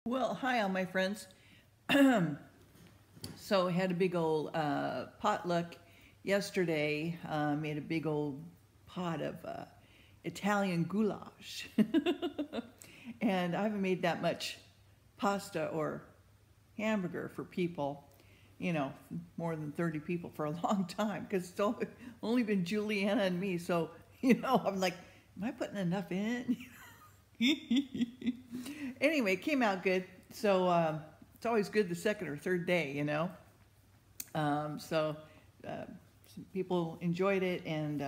Well, hi, all my friends. So I had a big old potluck yesterday. Made a big old pot of Italian goulash, and I haven't made that much pasta or hamburger for people, more than 30 people for a long time because it's only been Juliana and me. So I'm like, am I putting enough in? Anyway, it came out good. So it's always good the second or third day. So some people enjoyed it, and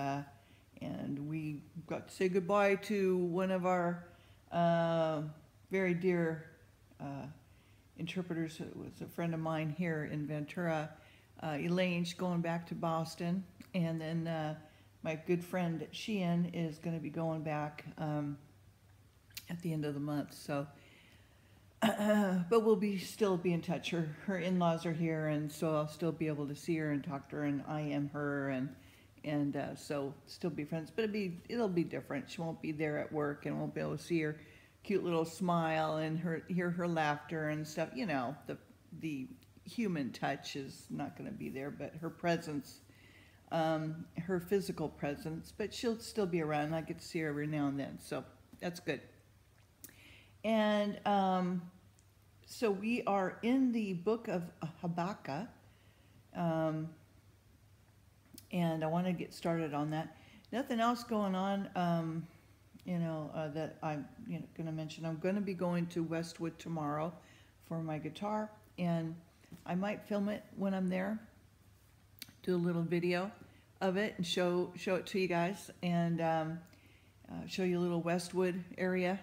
we got to say goodbye to one of our very dear interpreters. It was a friend of mine here in Ventura, Elaine. She's going back to Boston, and then my good friend Sheehan is going to be going back at the end of the month. So, but we'll still be in touch. Her in-laws are here, and so I'll still be able to see her and talk to her, and I am her, and so still be friends. But it'll be different. She won't be there at work, and won't be able to see her cute little smile and hear her laughter and stuff. The human touch is not going to be there, but her presence, her physical presence. But she'll still be around, and I get to see her every now and then. So that's good. And so we are in the book of Habakkuk, and I want to get started on that. Nothing else going on, that I'm going to mention. I'm going to be going to Westwood tomorrow for my guitar, and I might film it when I'm there, do a little video of it, and show it to you guys, and show you a little Westwood area.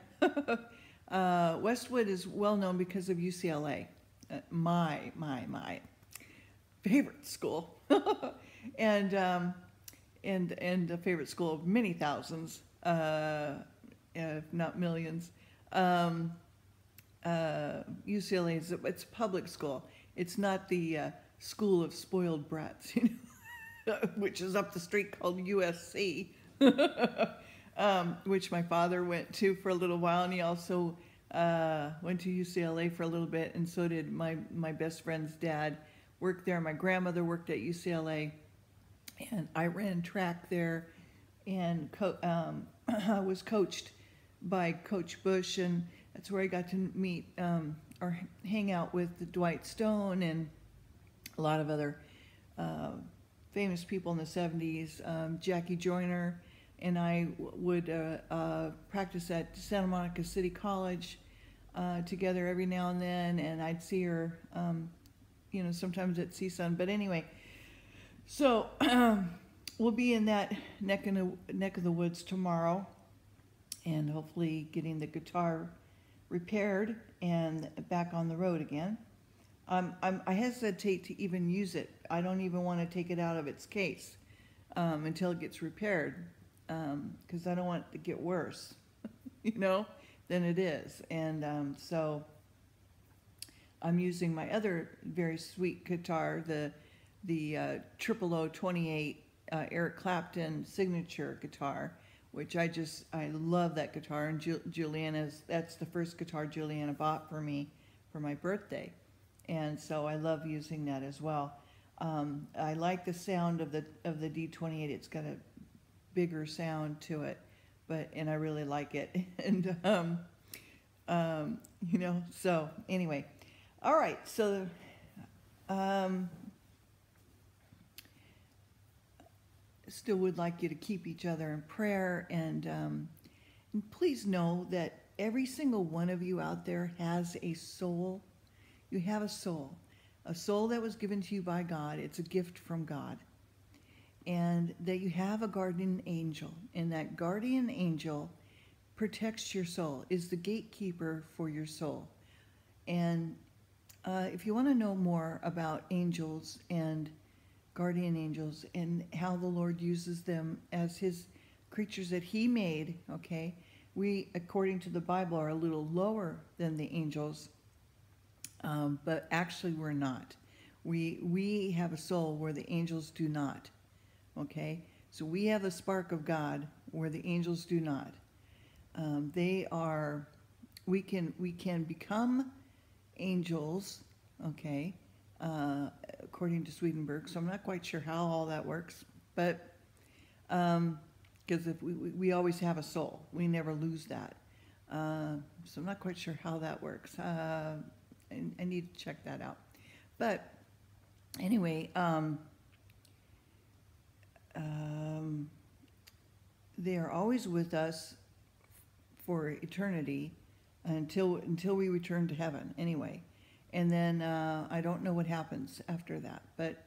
Westwood is well known because of UCLA, my favorite school, and a favorite school of many thousands, if not millions. UCLA it's a public school. It's not the school of spoiled brats, which is up the street called USC. Which my father went to for a little while, and he also went to UCLA for a little bit, and so did my best friend's dad. Worked there. My grandmother worked at UCLA, and I ran track there, and I was coached by Coach Bush, and that's where I got to meet or hang out with Dwight Stone and a lot of other famous people in the 70s, Jackie Joyner. And I would practice at Santa Monica City College together every now and then, and I'd see her, sometimes at CSUN. But anyway, so we'll be in that neck of the woods tomorrow, and hopefully getting the guitar repaired and back on the road again. I hesitate to even use it. I don't even want to take it out of its case until it gets repaired. Because I don't want it to get worse, than it is. And so I'm using my other very sweet guitar, the 00028 Eric Clapton signature guitar, which I love that guitar. And that's the first guitar Juliana bought for me for my birthday. And so I love using that as well. I like the sound of the D28. It's got a bigger sound to it, and I really like it. And so anyway, all right. So still would like you to keep each other in prayer, and please know that every single one of you out there has a soul. You have a soul that was given to you by God. It's a gift from God. And that you have a guardian angel, and that guardian angel protects your soul, is the gatekeeper for your soul. And if you want to know more about angels and guardian angels and how the Lord uses them as his creatures that he made, okay, we, according to the Bible, are a little lower than the angels, but actually we're not. We have a soul where the angels do not. Okay, so we have the spark of God where the angels do not. We can become angels, okay, according to Swedenborg. So I'm not quite sure how all that works, but because if we always have a soul, we never lose that. So I'm not quite sure how that works. I need to check that out. But anyway, they are always with us for eternity until we return to heaven. Anyway, and then I don't know what happens after that, but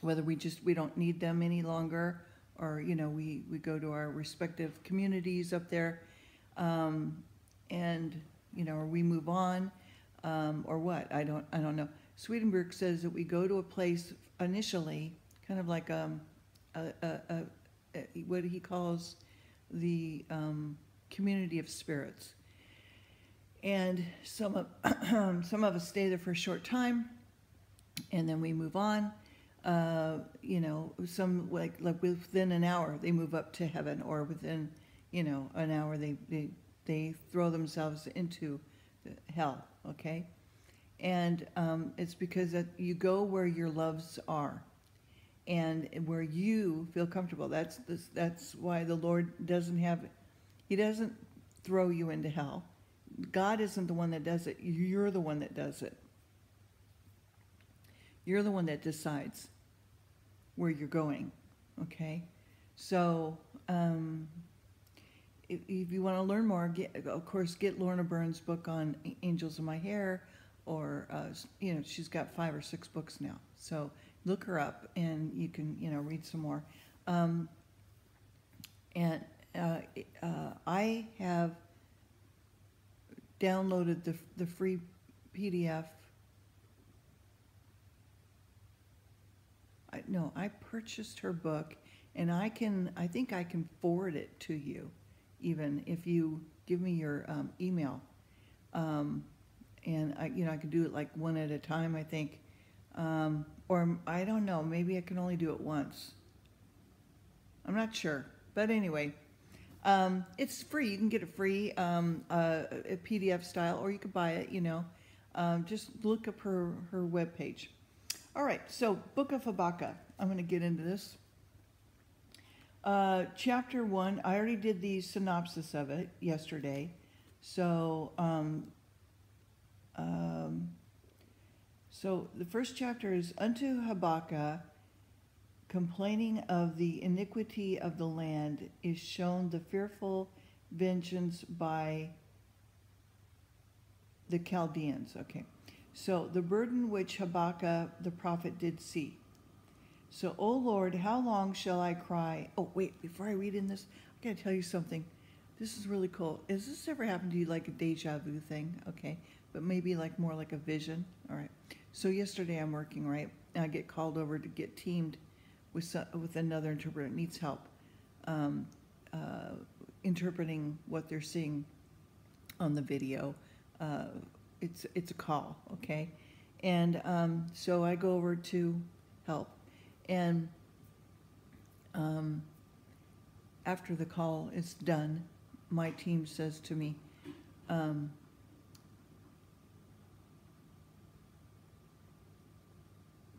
whether we don't need them any longer, or we go to our respective communities up there, and or we move on, or what, I don't know. Swedenborg says that we go to a place initially, kind of like what he calls the community of spirits, and some of us stay there for a short time, and then we move on. Some like within an hour they move up to heaven, or within an hour they throw themselves into hell. Okay, and it's because that you go where your loves are, and where you feel comfortable. That's why the Lord He doesn't throw you into hell. God isn't the one that does it. You're the one that does it. You're the one that decides where you're going, okay? So if you want to learn more, get Lorna Burns' book on Angels in My Hair, or she's got 5 or 6 books now. So look her up, and you can read some more. I have downloaded the free PDF. I purchased her book, and I think I can forward it to you, even if you give me your email. And I can do it like one at a time, I think. Or I don't know, maybe I can only do it once. I'm not sure. But anyway, it's free. You can get it free, a PDF style, or you could buy it, just look up her webpage. All right, so Book of Habakkuk. I'm going to get into this. Chapter 1, I already did the synopsis of it yesterday. So, so the first chapter is, Unto Habakkuk, complaining of the iniquity of the land, is shown the fearful vengeance by the Chaldeans. Okay. So the burden which Habakkuk the prophet did see. So, O Lord, how long shall I cry? Oh, wait, before I read in this, I gotta tell you something. This is really cool. Has this ever happened to you, like a deja vu thing? Okay, but maybe like more like a vision. All right. So yesterday I'm working, right? And I get called over to get teamed with another interpreter that needs help interpreting what they're seeing on the video. It's a call, okay? And so I go over to help. And after the call is done, my team says to me,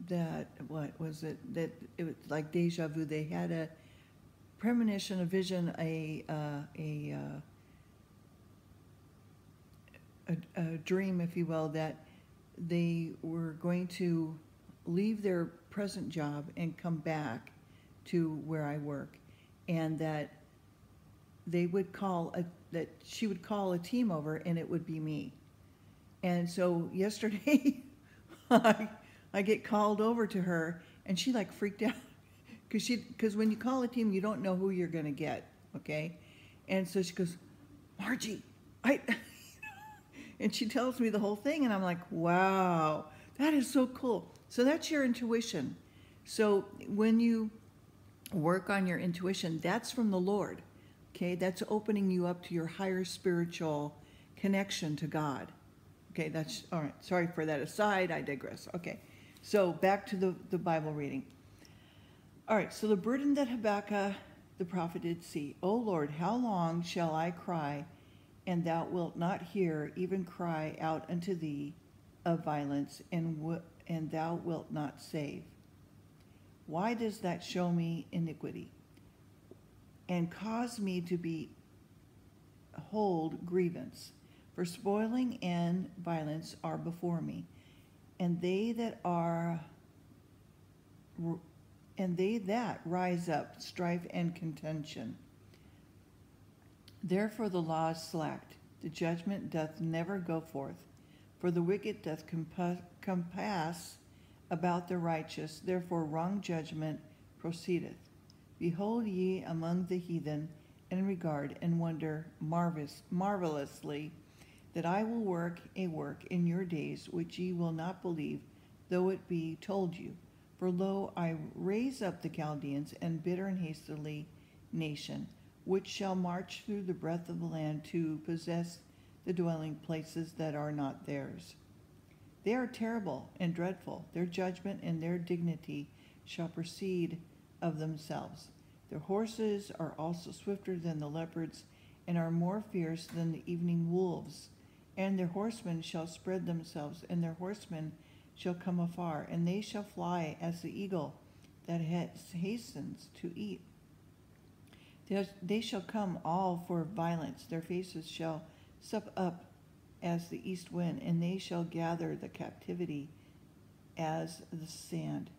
that, what was it? That it was like deja vu. They had a premonition, a vision, a dream, if you will, that they were going to leave their present job and come back to where I work, and that they would that she would call a team over, and it would be me. And so yesterday, I get called over to her, and she like freaked out because when you call a team, you don't know who you're going to get, okay? And so she goes, Margie, and she tells me the whole thing, and I'm like, wow, that is so cool. So that's your intuition. So when you work on your intuition, that's from the Lord, okay? That's opening you up to your higher spiritual connection to God. Okay, that's all right. Sorry for that aside. I digress. Okay, so back to the Bible reading. All right, so the burden that Habakkuk the prophet did see. O Lord, how long shall I cry and thou wilt not hear, even cry out unto thee of violence, and thou wilt not save. Why does that show me iniquity, and cause me to hold grievance? For spoiling and violence are before me, and they that rise up, strife and contention. Therefore the law is slacked, the judgment doth never go forth. For the wicked doth compass about the righteous, therefore wrong judgment proceedeth. Behold ye among the heathen, and regard and wonder marvelously, that I will work a work in your days which ye will not believe, though it be told you. For lo, I raise up the Chaldeans, and bitter and hastily nation, which shall march through the breadth of the land to possess the dwelling places that are not theirs. They are terrible and dreadful. Their judgment and their dignity shall proceed of themselves. Their horses are also swifter than the leopards, and are more fierce than the evening wolves. And their horsemen shall spread themselves, and their horsemen shall come afar, and they shall fly as the eagle that hastens to eat. They shall come all for violence. Their faces shall sup up as the east wind, and they shall gather the captivity as the sand.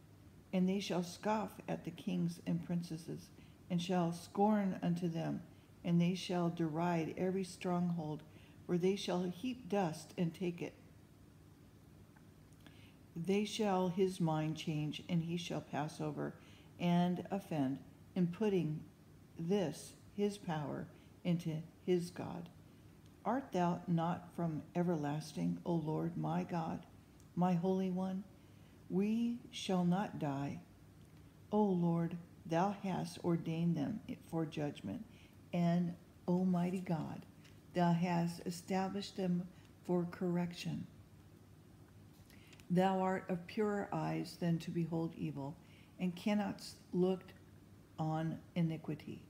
And they shall scoff at the kings and princesses, and shall scorn unto them, and they shall deride every stronghold, where they shall heap dust and take it. They shall his mind change, and he shall pass over and offend, in putting this his power into his God. Art thou not from everlasting, O Lord my God, my Holy One? We shall not die. O Lord, thou hast ordained them for judgment, and Almighty God, thou hast established them for correction. Thou art of purer eyes than to behold evil, and cannot look on iniquity.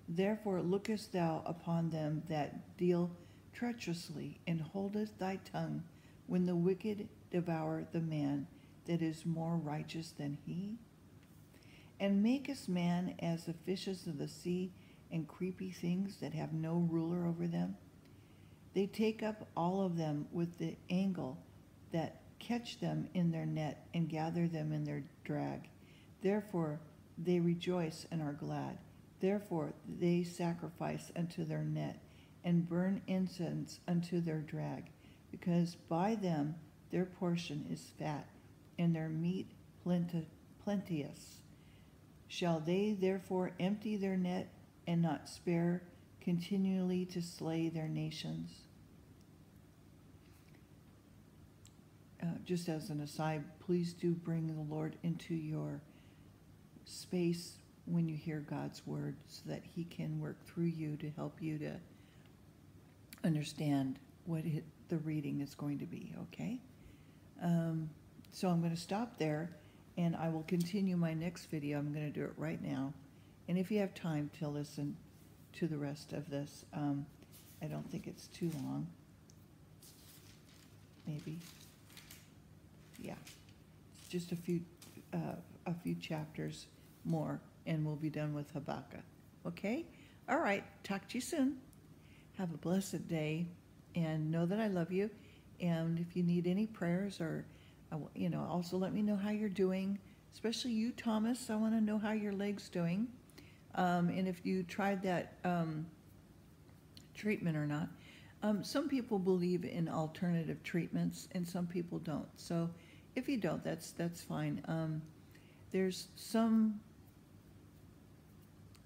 Therefore lookest thou upon them that deal treacherously, and holdest thy tongue when the wicked devour the man that is more righteous than he? And makest man as the fishes of the sea, and creepy things that have no ruler over them? They take up all of them with the angle, that catch them in their net, and gather them in their drag. Therefore they rejoice and are glad. Therefore they sacrifice unto their net, and burn incense unto their drag, because by them their portion is fat, and their meat plenteous. Shall they therefore empty their net, and not spare continually to slay their nations? Just as an aside, please do bring the Lord into your space when you hear God's word, so that he can work through you to help you to understand what the reading is going to be, okay? So I'm going to stop there, and I will continue my next video. I'm going to do it right now. And if you have time to listen to the rest of this, I don't think it's too long. Maybe. Yeah. It's just a few chapters more, and we'll be done with Habakkuk. Okay? All right. Talk to you soon. Have a blessed day, and know that I love you. And if you need any prayers, or also let me know how you're doing, especially you, Thomas. I want to know how your leg's doing, and if you tried that treatment or not. Some people believe in alternative treatments, and some people don't. So if you don't, that's fine. There's some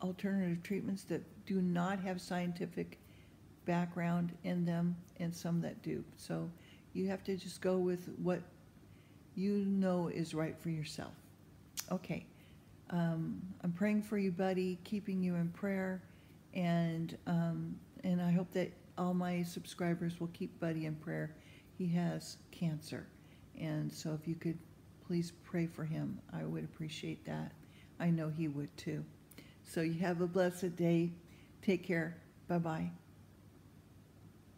alternative treatments that do not have scientific background in them, and some that do. So you have to just go with what you know is right for yourself. Okay. I'm praying for you, buddy, keeping you in prayer, and I hope that all my subscribers will keep Buddy in prayer. He has cancer, and so if you could please pray for him, I would appreciate that. I know he would too. So you have a blessed day. Take care. Bye-bye.